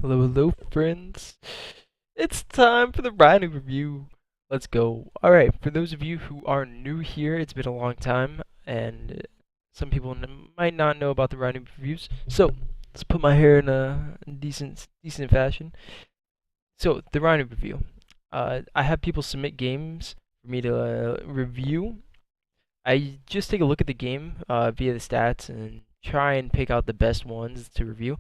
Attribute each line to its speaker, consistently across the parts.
Speaker 1: Hello, hello, friends. It's time for the RyaNoob review. Let's go. Alright, for those of you who are new here, it's been a long time, and some people might not know about the RyaNoob reviews. So, let's put my hair in a decent fashion. So, the RyaNoob review. I have people submit games for me to review. I just take a look at the game via the stats and try and pick out the best ones to review.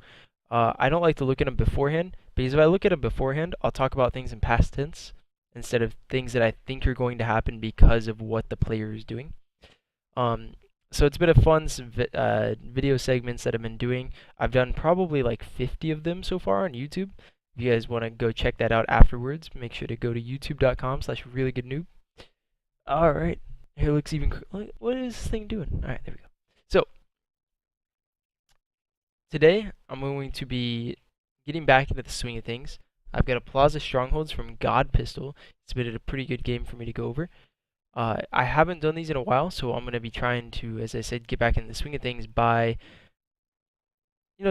Speaker 1: I don't like to look at them beforehand because if I look at them beforehand, I'll talk about things in past tense instead of things that I think are going to happen because of what the player is doing. So it's been a fun video segments that I've been doing. I've done probably like 50 of them so far on YouTube. If you guys want to go check that out afterwards, make sure to go to youtube.com/reallygoodnoob. Alright, here looks even. What is this thing doing? Alright, there we go. So, today, I'm going to be getting back into the swing of things. I've got a Plaza Strongholds from GODPiSTOL. It's been a pretty good game for me to go over. I haven't done these in a while, so I'm going to be trying to, as I said, get back in the swing of things by,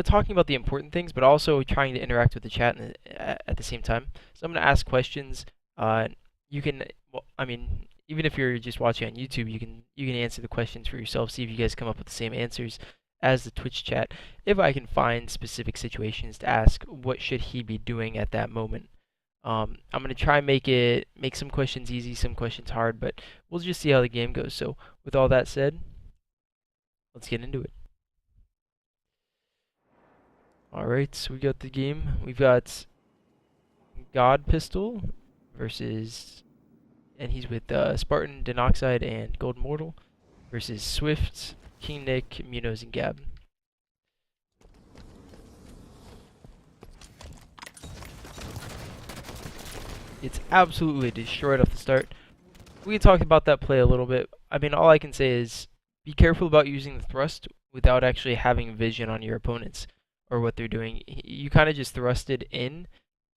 Speaker 1: talking about the important things, but also trying to interact with the chat at the same time. So I'm going to ask questions. You can, well, I mean, even if you're just watching on YouTube, you can answer the questions for yourself. See if you guys come up with the same answers as the Twitch chat. If I can find specific situations to ask, what should he be doing at that moment? I'm gonna try and make some questions easy, some questions hard, but we'll just see how the game goes. So, with all that said, let's get into it. All right, so we got the game. We've got GODPiSTOL versus, and he's with Spartan, Denoxide, and Gold Mortal versus Swift, KiNG, Munoz, and Gab. It's absolutely destroyed off the start. We talked about that play a little bit. I mean, all I can say is be careful about using the thrust without actually having vision on your opponents or what they're doing. You kind of just thrusted in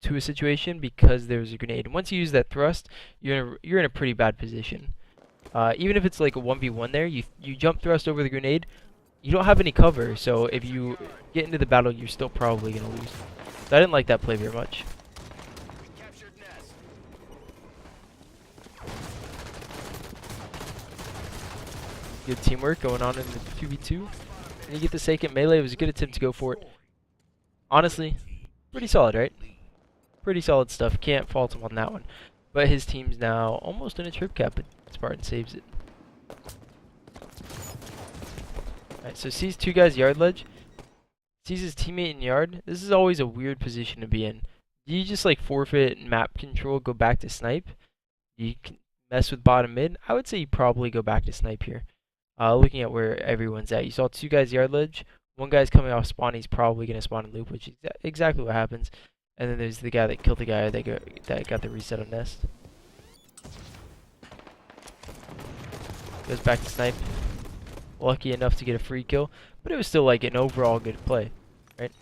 Speaker 1: to a situation because there was a grenade. Once you use that thrust, you're in a pretty bad position. Even if it's like a 1v1 there, you jump thrust over the grenade, you don't have any cover, so if you get into the battle, you're still probably going to lose. So I didn't like that play very much. Good teamwork going on in the 2v2. And you get the second melee. It was a good attempt to go for it. Honestly, pretty solid, right? Pretty solid stuff. Can't fault him on that one. But his team's now almost in a trip cap, but Spartan saves it. Alright, so sees two guys yard ledge. Sees his teammate in yard. This is always a weird position to be in. Do you just like forfeit map control, go back to snipe? You can mess with bottom mid? I would say you probably go back to snipe here. Looking at where everyone's at. You saw two guys yard ledge. One guy's coming off spawn. He's probably going to spawn in loop, which is exactly what happens. And then there's the guy that killed the guy that got the reset on nest. Goes back to snipe. Lucky enough to get a free kill, but it was still like an overall good play, right?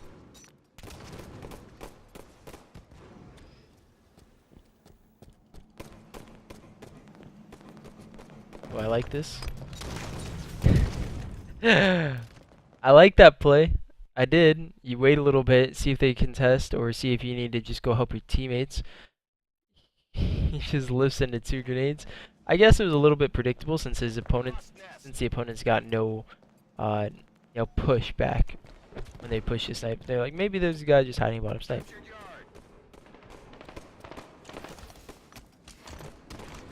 Speaker 1: Do I like this? I like that play. I did. You wait a little bit, see if they contest, or see if you need to just go help your teammates. He just lifts into two grenades. I guess it was a little bit predictable since the opponents got no, push back when they push the snipe. They're like, maybe there's a guy just hiding bottom snipe.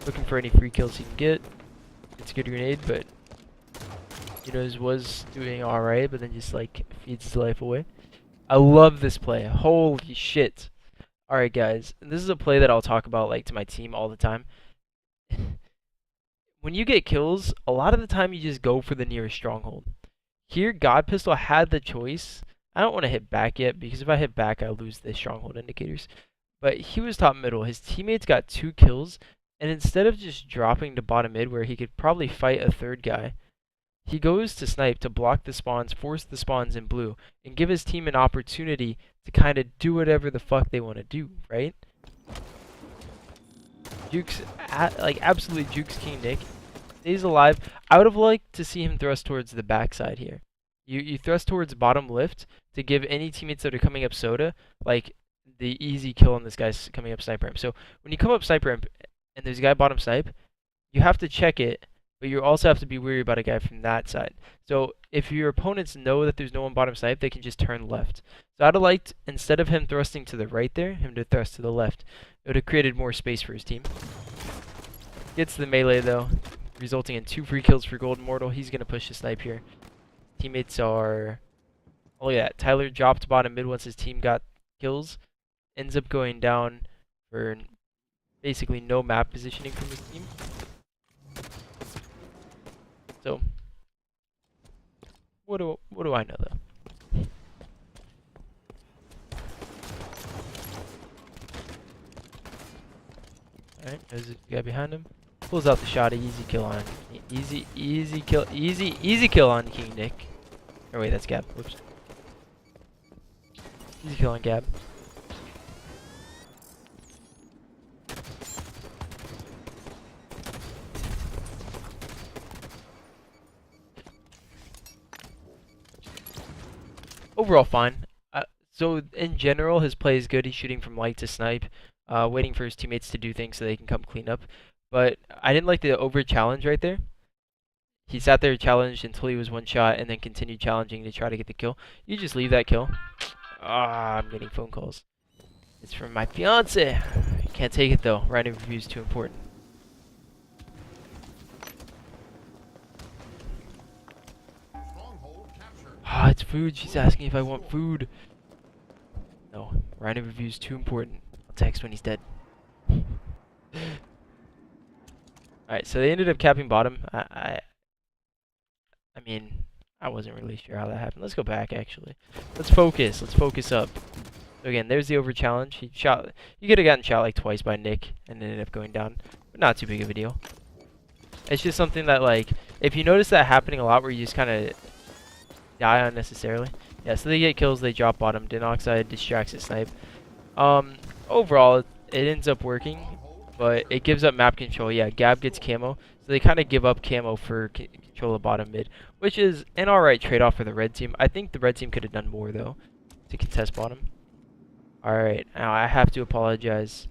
Speaker 1: Looking for any free kills he can get. It's a good grenade, but was doing alright, but then just like feeds his life away. I love this play. Holy shit. Alright guys, and this is a play that I'll talk about like to my team all the time. When you get kills, a lot of the time you just go for the nearest stronghold. Here, GODPiSTOL had the choice. I don't want to hit back yet, because if I hit back, I lose the stronghold indicators. But he was top middle. His teammates got 2 kills, and instead of just dropping to bottom mid where he could probably fight a third guy, he goes to snipe to block the spawns, force the spawns in blue, and give his team an opportunity to kind of do whatever the fuck they want to do, right? Jukes, absolutely jukes KiNG. Stays alive. I would have liked to see him thrust towards the backside here. You thrust towards bottom lift to give any teammates that are coming up soda like the easy kill on this guy's coming up sniper imp. So when you come up sniper imp and there's a guy bottom snipe, you have to check it, but you also have to be wary about a guy from that side. So if your opponents know that there's no one bottom snipe, they can just turn left. So I'd have liked, instead of him thrusting to the right there, him to thrust to the left. It would have created more space for his team. Gets the melee though, resulting in 2 free kills for Golden Mortal. He's going to push the snipe here. Teammates are... Oh yeah, Tyler dropped bottom mid once his team got kills. Ends up going down for basically no map positioning from his team. So, what do I know though? Alright, there's a guy behind him. Pulls out the shot, easy kill on easy kill on King Nick. Oh wait, that's Gab. Whoops. Easy kill on Gab. Overall fine. So in general, his play is good. He's shooting from light to snipe, waiting for his teammates to do things so they can come clean up. But I didn't like the over challenge right there. He sat there challenged until he was one shot and then continued challenging to try to get the kill. You just leave that kill. Ah, I'm getting phone calls. It's from my fiance. I can't take it though. RyaNoob review is too important. Ah, it's food. She's asking if I want food. No, RyaNoob review is too important. I'll text when he's dead. Alright, so they ended up capping bottom. I mean, I wasn't really sure how that happened. Let's go back, actually. Let's focus. Let's focus up. So again, there's the over challenge. He could have gotten shot like twice by Nick and ended up going down. But not too big of a deal. It's just something that, like, if you notice that happening a lot where you just kind of die unnecessarily. Yeah, so they get kills, they drop bottom. Dinoxide distracts his snipe. Overall, it ends up working, but it gives up map control. Yeah, Gab gets camo, so they kind of give up camo for control of bottom mid, which is an alright trade-off for the red team. I think the red team could have done more, though, to contest bottom. Alright, now I have to apologize.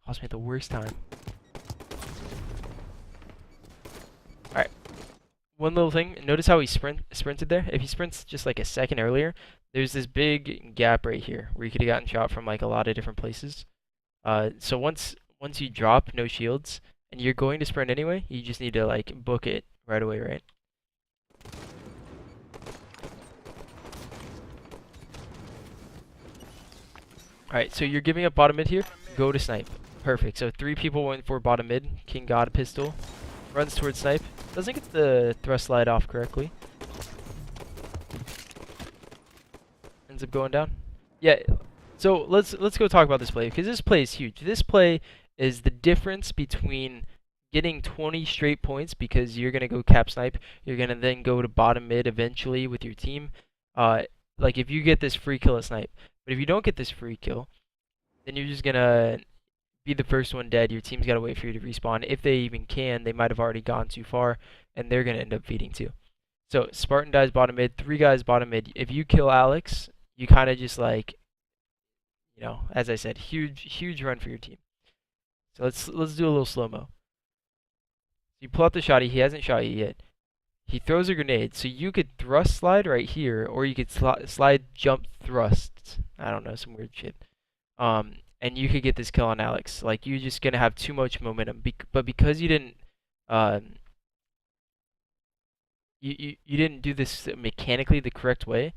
Speaker 1: Cost me the worst time. Alright. One little thing, notice how he sprinted there? If he sprints just like a second earlier, there's this big gap right here where you could have gotten shot from like a lot of different places. So once you drop no shields and you're going to sprint anyway, you just need to like book it right away, right? Alright, so you're giving up bottom mid here, go to snipe. Perfect. So 3 people went for bottom mid. KiNG GODPiSTOL runs towards snipe. Doesn't get the thrust slide off correctly. Ends up going down. Yeah. So let's go talk about this play because this play is huge. This play is the difference between getting 20 straight points because you're gonna go cap snipe. You're gonna then go to bottom mid eventually with your team. Like if you get this free kill at snipe, but if you don't get this free kill, then you're just gonna be the first one dead. Your team's got to wait for you to respawn. If they even can, they might have already gone too far, and they're going to end up feeding too. So Spartan dies bottom mid, 3 guys bottom mid. If you kill Alex, you kind of just like, you know, as I said, huge run for your team. So let's do a little slow-mo. You pull out the shotty. He hasn't shot you yet. He throws a grenade. So you could thrust slide right here, or you could slide jump thrust. I don't know, some weird shit. And you could get this kill on Alex. Like, you're just gonna have too much momentum. But because you didn't, you didn't do this mechanically the correct way,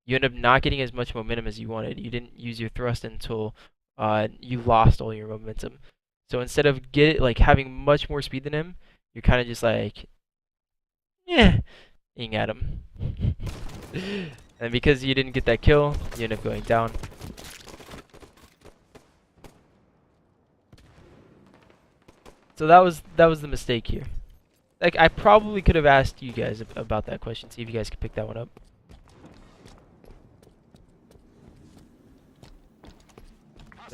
Speaker 1: you end up not getting as much momentum as you wanted. You didn't use your thrust until you lost all your momentum. So instead of having much more speed than him, you're kind of just like, yeah, ing at him. And because you didn't get that kill, you end up going down. So that was the mistake here. Like, I probably could have asked you guys about that question. See if you guys could pick that one up.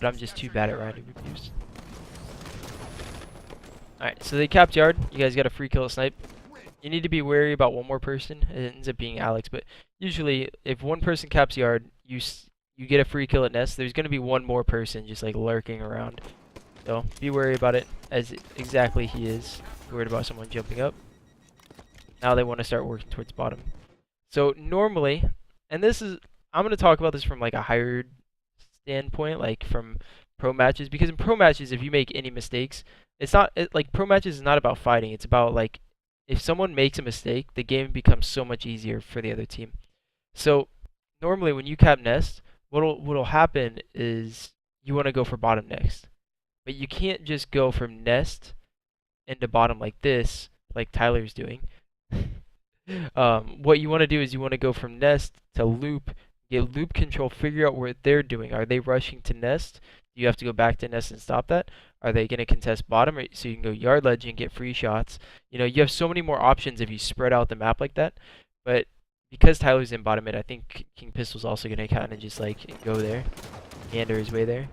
Speaker 1: but I'm just too bad at RyaNoob reviews. Alright, so they capped yard. You guys got a free kill at snipe. You need to be wary about one more person. It ends up being Alex, but usually if one person caps yard, you get a free kill at nest. There's going to be one more person just like lurking around. So be wary about it, as exactly he is. Worried about someone jumping up. Now they want to start working towards bottom. So normally, and this is, I'm going to talk about this from like a higher standpoint, like from pro matches, because in pro matches, if you make any mistakes, it's not like pro matches is not about fighting. It's about like if someone makes a mistake, the game becomes so much easier for the other team. So normally when you cap nest, what'll happen is you want to go for bottom next, but you can't just go from nest into bottom like this, like Tyler's doing. What you want to do is you want to go from nest to loop, get loop control, figure out what they're doing. Are they rushing to nest? Do you have to go back to nest and stop that? Are they going to contest bottom? So you can go yard ledge and get free shots. You know, you have so many more options if you spread out the map like that. But because Tyler's in bottom mid, I think KiNG also going to kind of just like go there, meander his way there.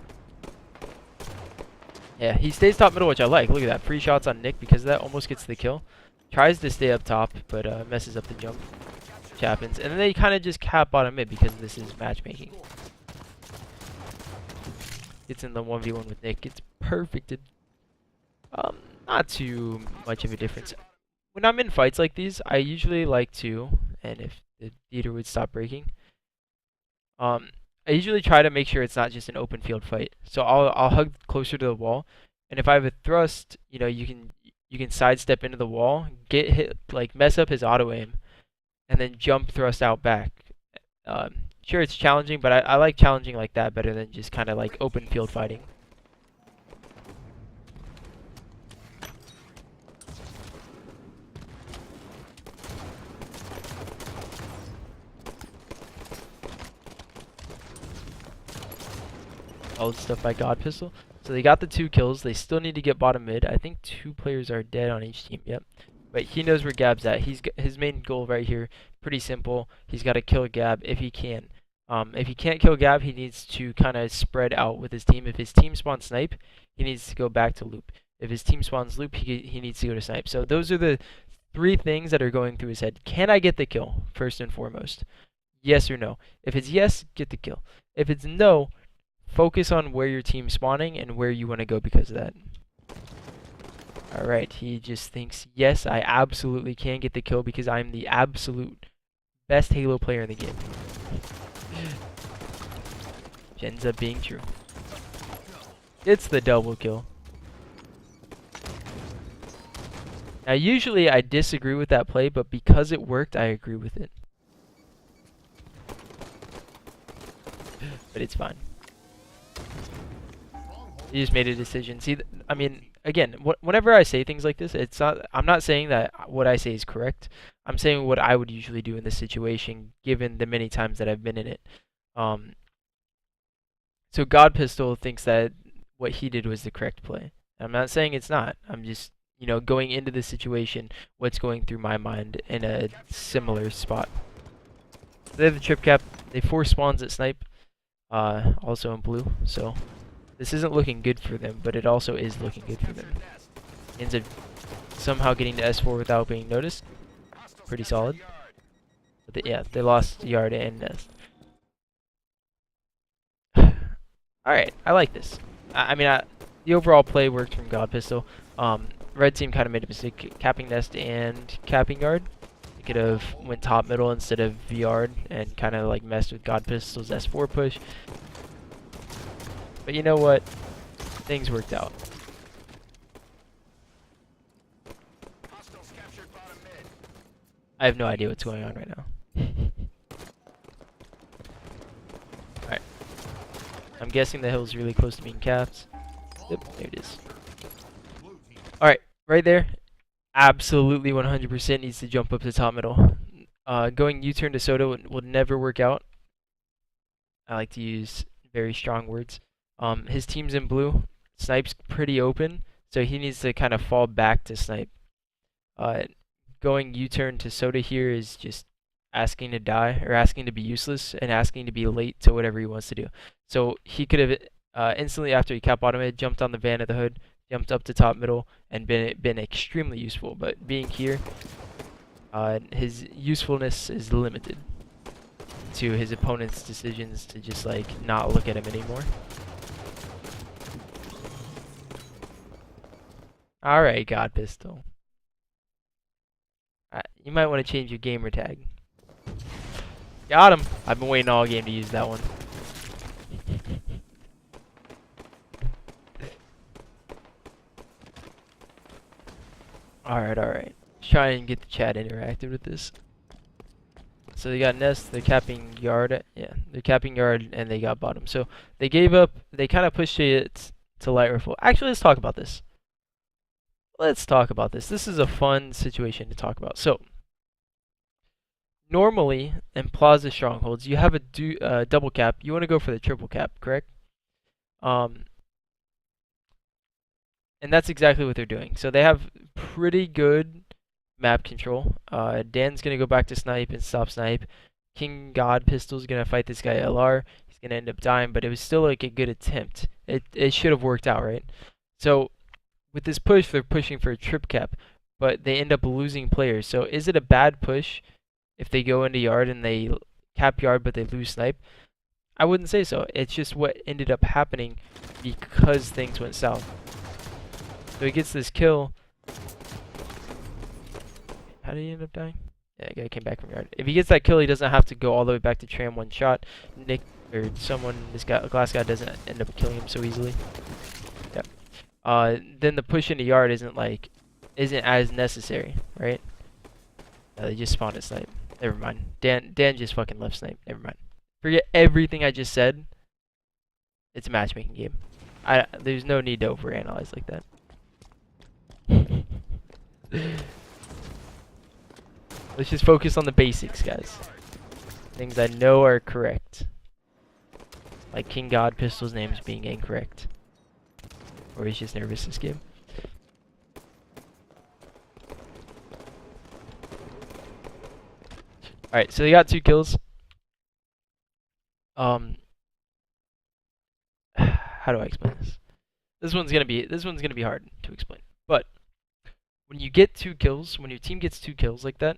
Speaker 1: Yeah, he stays top middle, which I like. Look at that. Free shots on Nick because of that. Almost gets the kill. Tries to stay up top, but messes up the jump. Which happens. And then they kind of just cap bottom mid because this is matchmaking. Gets in the 1v1 with Nick. It's perfected. Not too much of a difference. When I'm in fights like these, I usually like to, and if the theater would stop breaking, I usually try to make sure it's not just an open field fight. So I'll hug closer to the wall, and if I have a thrust, you know, you can sidestep into the wall, get hit, like mess up his auto aim, and then jump thrust out back. Sure, it's challenging, but I like challenging like that better than just kind of like open field fighting. All the stuff by GODPiSTOL. So they got the 2 kills. They still need to get bottom mid. I think 2 players are dead on each team. Yep. But he knows where Gab's at. His main goal right here, pretty simple. He's got to kill Gab if he can. If he can't kill Gab, he needs to kind of spread out with his team. If his team spawns snipe, he needs to go back to loop. If his team spawns loop, he needs to go to snipe. So those are the 3 things that are going through his head. Can I get the kill, first and foremost? Yes or no. If it's yes, get the kill. If it's no, focus on where your team's spawning and where you want to go because of that. Alright, he just thinks, yes, I absolutely can get the kill because I'm the absolute best Halo player in the game. Which ends up being true. It's the double kill. Now, usually I disagree with that play, but because it worked, I agree with it. But it's fine. He just made a decision. See, I mean, again, whenever I say things like this, I'm not saying that what I say is correct. I'm saying what I would usually do in this situation, given the many times that I've been in it. So GODPiSTOL thinks that what he did was the correct play. I'm not saying it's not. I'm just, you know, going into the situation, what's going through my mind in a similar spot. So they have the trip cap. They 4 spawns at snipe, also in blue. So this isn't looking good for them, but it also is looking good for them. Ends up somehow getting to S4 without being noticed. Pretty solid. But yeah, they lost yard and nest. Alright, I like this. I mean, the overall play worked from GODPiSTOL. Red team kind of made a mistake capping nest and capping yard. They could have went top middle instead of V-yard and kind of like messed with GODPiSTOL's S4 push. But you know what? Things worked out. I have no idea what's going on right now. Alright. I'm guessing the hill's really close to being capped. Yep, there it is. Alright, right there. Absolutely 100% needs to jump up to top middle. Going U-turn to Soda would never work out. I like to use very strong words. His team's in blue. Snipe's pretty open, so he needs to kind of fall back to snipe. Going U-turn to Soda here is just asking to die, or asking to be useless, and asking to be late to whatever he wants to do. So he could have Instantly after he capped bottom mid, jumped on the van at the hood, jumped up to top middle, and been extremely useful. But being here, his usefulness is limited to his opponent's decisions to just like not look at him anymore. Alright, GODPiSTOL. You might want to change your gamer tag. Got him! I've been waiting all game to use that one. Alright. Let's try and get the chat interactive with this. So they got Nest, they're capping yard. Yeah, they're capping yard and they got bottom. So they gave up, they kind of pushed it to light rifle. Actually, let's talk about this. This is a fun situation to talk about. So, normally in Plaza Strongholds, you have a double cap. You want to go for the triple cap, correct? And that's exactly what they're doing. So they have pretty good map control. Dan's gonna go back to snipe and stop snipe. King GODPiSTOL's gonna fight this guy LR. He's gonna end up dying, but it was still like a good attempt. It should have worked out, right? So with this push, they're pushing for a trip cap, but they end up losing players. So is it a bad push if they go into yard and they cap yard but they lose snipe? I wouldn't say so. It's just what ended up happening because things went south. So he gets this kill. How did he end up dying? Yeah, the guy came back from yard. If he gets that kill, he doesn't have to go all the way back to tram one shot. Nick or someone, this guy, glass guy, doesn't end up killing him so easily. Yep. Then the push into yard isn't as necessary, right? They just spawned a snipe. Never mind. Dan just fucking left snipe. Never mind. Forget everything I just said. It's a matchmaking game. There's no need to overanalyze like that. Let's just focus on the basics, guys. Things I know are correct. Like King GODPiSTOL's names being incorrect. Or he's just nervous this game. Alright, so they got 2 kills. How do I explain this? This one's gonna be hard to explain. But when you get 2 kills, when your team gets 2 kills like that,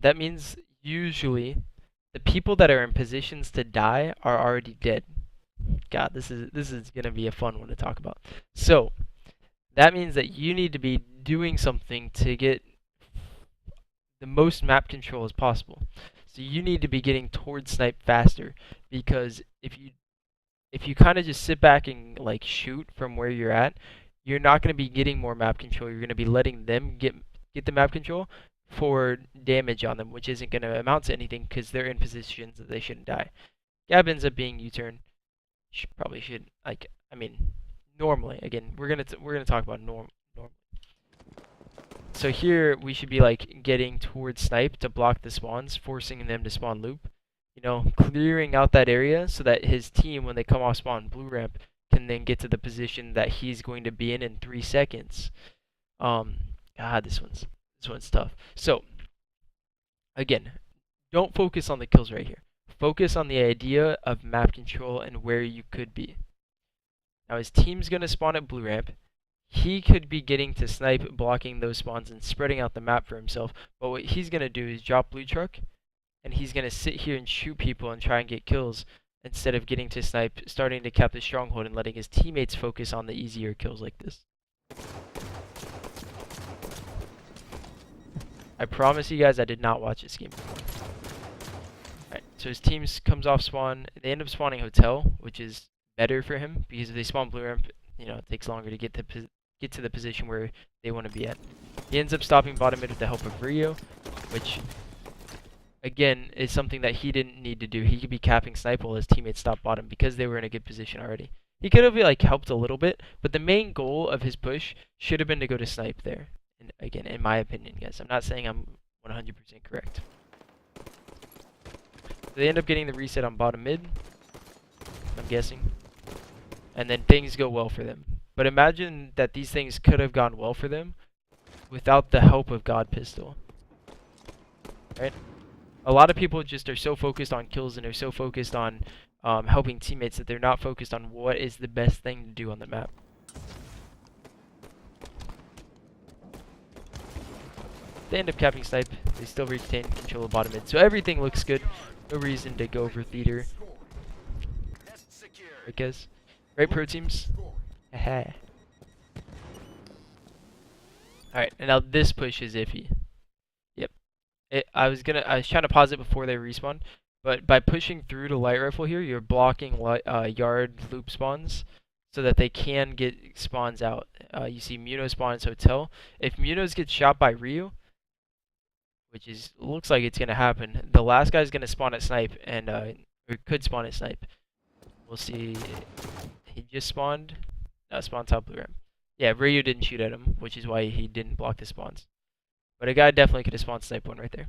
Speaker 1: that means usually the people that are in positions to die are already dead. God, this is gonna be a fun one to talk about. So that means that you need to be doing something to get the most map control as possible. So you need to be getting towards snipe faster, because if you kind of just sit back and like shoot from where you're at, you're not going to be getting more map control. You're going to be letting them get the map control for damage on them, which isn't going to amount to anything because they're in positions that they shouldn't die. Gab ends up being U-turn. Probably should, like, I mean, normally, again, we're gonna talk about normal. So here we should be like getting towards snipe to block the spawns, forcing them to spawn loop. You know, clearing out that area so that his team, when they come off spawn blue ramp, can then get to the position that he's going to be in 3 seconds. God, this one's tough. So again, don't focus on the kills right here. Focus on the idea of map control and where you could be. Now his team's gonna spawn at blue ramp. He could be getting to snipe, blocking those spawns and spreading out the map for himself. But what he's gonna do is drop blue truck, and he's gonna sit here and shoot people and try and get kills instead of getting to snipe, starting to cap the stronghold and letting his teammates focus on the easier kills like this. I promise you guys I did not watch this game before. Alright, so his team comes off spawn. They end up spawning hotel, which is better for him because if they spawn blue ramp, you know, it takes longer to get to the position where they want to be at. He ends up stopping bottom mid with the help of Rio, which again is something that he didn't need to do. He could be capping snipe while his teammates stop bottom because they were in a good position already. He could have like helped a little bit, but the main goal of his push should have been to go to snipe there. And again, in my opinion, guys, I'm not saying I'm 100% correct. So they end up getting the reset on bottom mid, I'm guessing, and then things go well for them. But imagine that these things could have gone well for them without the help of GODPiSTOL. Right? A lot of people just are so focused on kills and are so focused on helping teammates that they're not focused on what is the best thing to do on the map. They end up capping snipe. They still retain control of bottom mid. So everything looks good. No reason to go for theater, I guess. Right, pro teams? Haha. Alright, and now this push is iffy. Yep. I was trying to pause it before they respawn, but by pushing through to light rifle here, you're blocking yard loop spawns so that they can get spawns out. You see Munoz spawns hotel. If Munoz gets shot by Ryu, which looks like it's gonna happen, the last guy's gonna spawn at snipe and or could spawn at snipe. We'll see. He just spawned. No, spawn top blue ramp. Yeah, Ryu didn't shoot at him, which is why he didn't block the spawns. But a guy definitely could have spawned snipe one right there.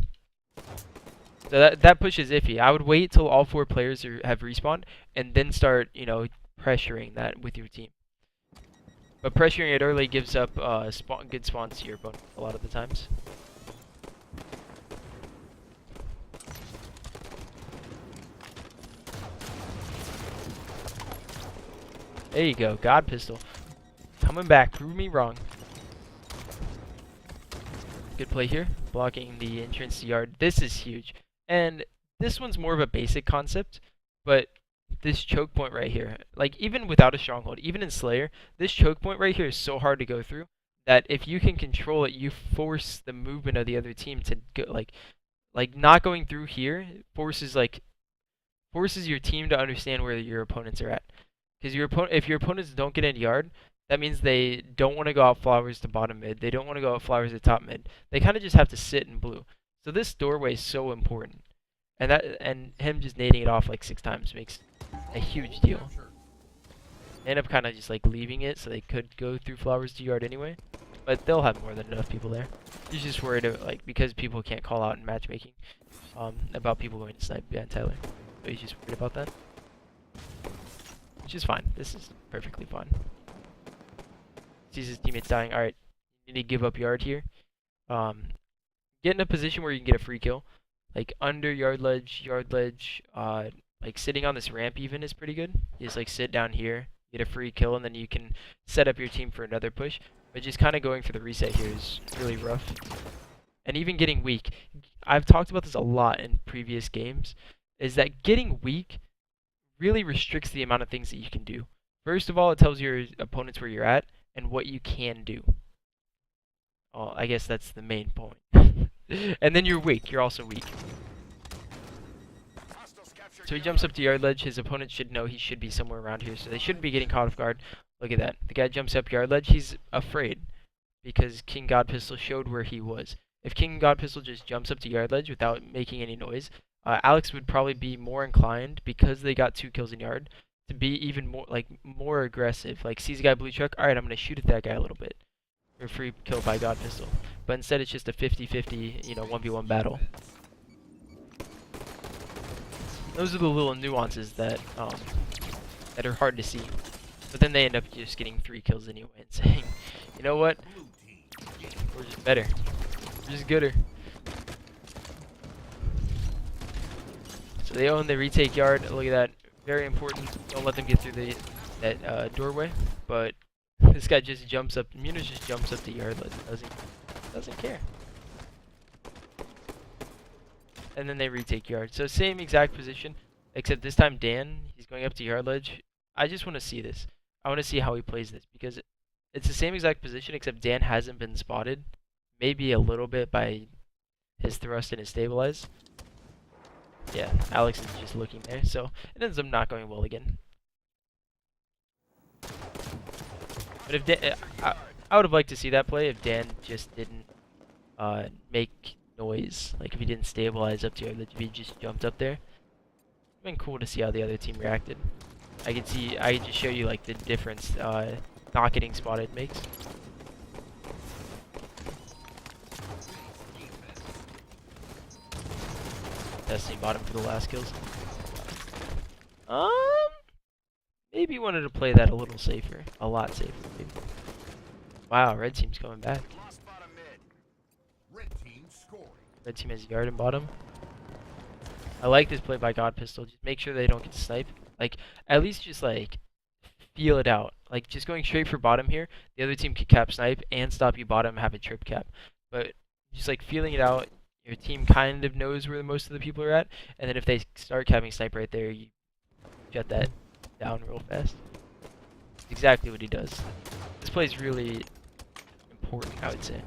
Speaker 1: So that push is iffy. I would wait till all 4 players have respawned and then start, you know, pressuring that with your team. But pressuring it early gives up good spawns to your opponent a lot of the times. There you go, God Pistol. Coming back, prove me wrong. Good play here, blocking the entrance to yard. This is huge. And this one's more of a basic concept, but this choke point right here, like even without a stronghold, even in Slayer, this choke point right here is so hard to go through that if you can control it, you force the movement of the other team to go, like not going through here forces your team to understand where your opponents are at. Because if your opponents don't get into yard, that means they don't want to go out flowers to bottom mid. They don't want to go out flowers to top mid. They kind of just have to sit in blue. So this doorway is so important. And him just nading it off like 6 times makes a huge deal. They end up kind of just like leaving it so they could go through flowers to yard anyway. But they'll have more than enough people there. He's just worried like because people can't call out in matchmaking about people going to snipe behind Tyler. So he's just worried about that. Which is fine. This is perfectly fine. Sees his teammates dying. Alright, you need to give up yard here. Get in a position where you can get a free kill. Like under yard ledge, like sitting on this ramp even is pretty good. You just like sit down here, get a free kill, and then you can set up your team for another push. But just kind of going for the reset here is really rough. And even getting weak. I've talked about this a lot in previous games, is that getting weak really restricts the amount of things that you can do. First of all, it tells your opponents where you're at and what you can do. Well, I guess that's the main point. And then you're weak. You're also weak. So he jumps up to yard ledge. His opponent should know he should be somewhere around here, so they shouldn't be getting caught off guard. Look at that. The guy jumps up yard ledge. He's afraid because King GODPiSTOL showed where he was. If King GODPiSTOL just jumps up to yard ledge without making any noise, Alex would probably be more inclined, because they got 2 kills in yard, to be even more aggressive. Like, sees a guy blue truck, alright, I'm going to shoot at that guy a little bit. Or free kill by GODPiSTOL. But instead it's just a 50-50, you know, 1v1 battle. Those are the little nuances that are hard to see. But then they end up just getting 3 kills anyway and saying, you know what? We're just better. We're just gooder. So they own the retake yard. Look at that. Very important. Don't let them get through that doorway. But this guy just jumps up. Munoz just jumps up the yard. Doesn't care. And then they retake yard. So same exact position, except this time Dan, he's going up to yard ledge. I just want to see this. I want to see how he plays this, because it's the same exact position, except Dan hasn't been spotted. Maybe a little bit by his thrust and his stabilize. Yeah, Alex is just looking there, so it ends up not going well again. But if Dan, I would have liked to see that play if Dan just didn't make noise. Like if he didn't stabilize up to yard ledge, if he just jumped up there. It's been cool to see how the other team reacted. I could just show you like the difference not getting spotted makes. Testing bottom for the last kills. Maybe wanted to play that a little safer, a lot safer. Maybe. Wow, red team's coming back. Red team has yard and bottom. I like this play by GODPiSTOL. Just make sure they don't get sniped. Like, at least just like feel it out. Like, just going straight for bottom here, the other team could cap snipe and stop you bottom, have a trip cap. But just like feeling it out, your team kind of knows where most of the people are at, and then if they start capping snipe right there, you shut that down real fast. Exactly what he does. This play is really important, I would say.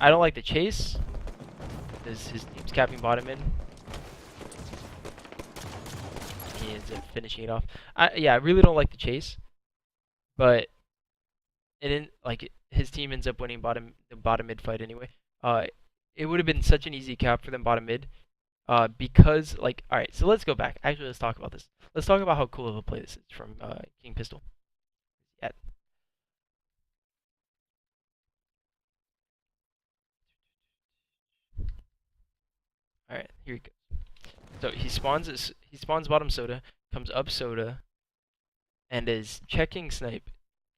Speaker 1: I don't like the chase, because his team's capping bottom in. He ends up finishing it off. Yeah, I really don't like the chase, but like his team ends up winning the bottom mid fight anyway. Uh, it would have been such an easy cap for them bottom mid. Because like, all right, so let's go back. Actually, let's talk about this. Let's talk about how cool of a play this is from King Pistol. Yeah. All right, here he goes. So he spawns bottom soda, comes up soda, and is checking snipe.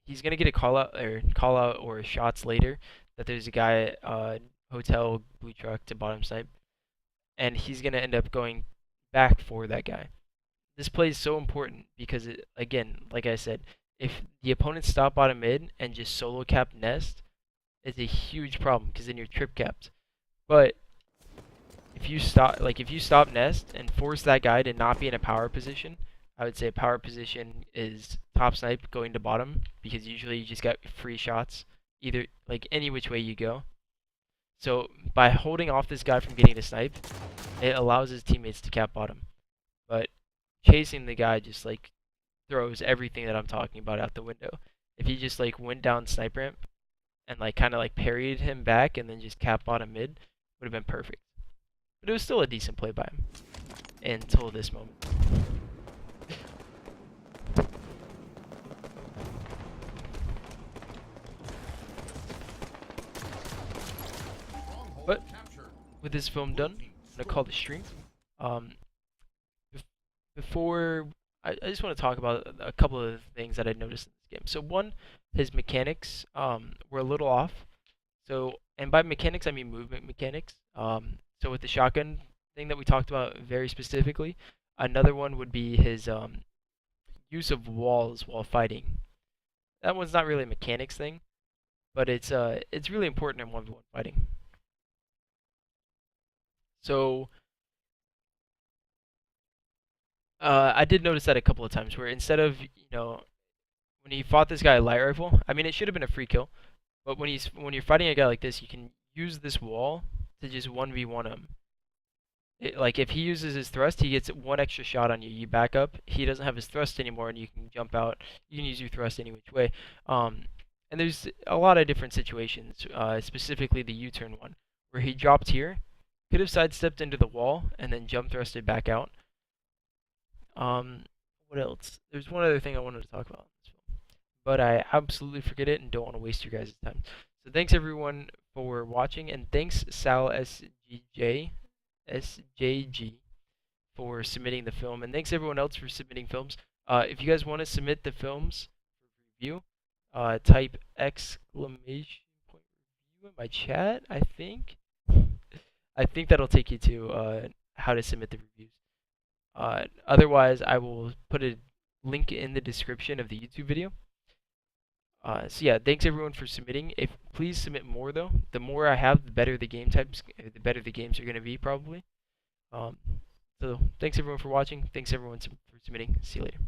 Speaker 1: He's gonna get a call out or shots later that there's a guy hotel blue truck to bottom snipe, and he's gonna end up going back for that guy. This play is so important because again, like I said, if the opponents stop bottom mid and just solo cap nest, it's a huge problem because then you're trip capped. But if you stop nest and force that guy to not be in a power position, I would say a power position is top snipe going to bottom because usually you just get free shots either like any which way you go. So by holding off this guy from getting to snipe, it allows his teammates to cap bottom. But chasing the guy just like throws everything that I'm talking about out the window. If he just like went down snipe ramp and like kind of like parried him back and then just cap bottom mid, would have been perfect. But it was still a decent play by him until this moment. But with this film done, I'm gonna call the stream. Um, before I just want to talk about a couple of things that I noticed in this game. So one, his mechanics were a little off. So, and by mechanics I mean movement mechanics. So with the shotgun thing that we talked about very specifically, another one would be his use of walls while fighting. That one's not really a mechanics thing, but it's really important in 1v1 fighting. So I did notice that a couple of times where instead of, when he fought this guy light rifle, I mean it should have been a free kill, but when you're fighting a guy like this, you can use this wall to just 1v1 him. Like if he uses his thrust, he gets one extra shot on you. You back up, he doesn't have his thrust anymore, and you can jump out. You can use your thrust any which way. And there's a lot of different situations, specifically the U-turn one, where he dropped here, could have sidestepped into the wall, and then jump thrusted back out. What else? There's one other thing I wanted to talk about in this film, but I absolutely forget it and don't want to waste your guys' time. So thanks everyone for watching, and thanks Sal SJG for submitting the film, and thanks everyone else for submitting films. If you guys want to submit the films for review, type exclamation point review in my chat. I think that'll take you to how to submit the reviews. Otherwise, I will put a link in the description of the YouTube video. So yeah, thanks everyone for submitting. Please submit more though. The more I have, the better the game types, the better the games are going to be probably. So thanks everyone for watching. Thanks everyone for submitting. See you later.